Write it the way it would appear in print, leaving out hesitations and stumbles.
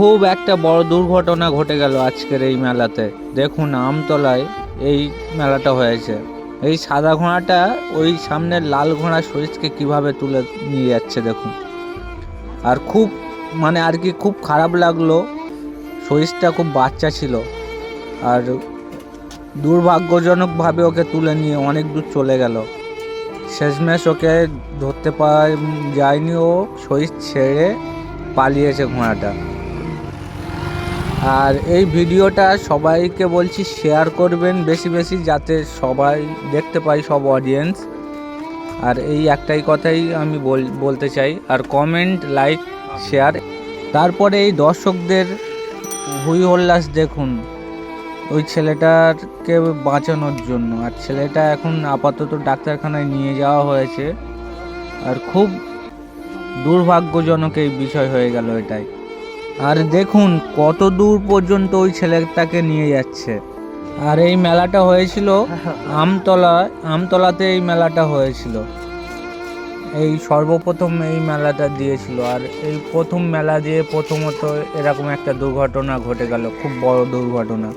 খুব একটা বড় দুর্ঘটনা ঘটে গেল আজকের এই মেলাতে। দেখুন আমতলায় এই মেলাটা হয়েছে। এই সাদা ঘোড়াটা ওই সামনের লাল ঘোড়া সরিষকে কিভাবে তুলে নিয়ে যাচ্ছে দেখুন। আর খুব মানে আর কি খুব খারাপ লাগলো, সরিষটা খুব বাচ্চা ছিল আর দুর্ভাগ্যজনকভাবে ওকে তুলে নিয়ে অনেক দূর চলে গেল। শেষমেশ ওকে ধরতে পারা যায়নি, ও সরিষ ছেড়ে পালিয়েছে ঘোড়াটা। আর এই ভিডিওটা সবাইকে বলছি শেয়ার করবেন বেশি বেশি, যাতে সবাই দেখতে পাই, সব অডিয়েন্স। আর এই একটাই কথাই আমি বলতে চাই। আর কমেন্ট, লাইক, শেয়ার। তারপরে এই দর্শকদের হই হল্লাস দেখুন ওই ছেলেটাকে বাঁচানোর জন্য। আর ছেলেটা এখন আপাতত ডাক্তারখানায় নিয়ে যাওয়া হয়েছে। আর খুব দুর্ভাগ্যজনক এই বিষয় হয়ে গেল এটাই। আর দেখুন কত দূর পর্যন্ত ওই ছেলেটাকে নিয়ে যাচ্ছে। আর এই মেলাটা হয়েছিল আমতলাতে এই মেলাটা হয়েছিল। এই সর্বপ্রথম এই মেলাটা দিয়েছিল। আর এই প্রথম মেলা দিয়ে প্রথমত এরকম একটা দুর্ঘটনা ঘটে গেল, খুব বড় দুর্ঘটনা।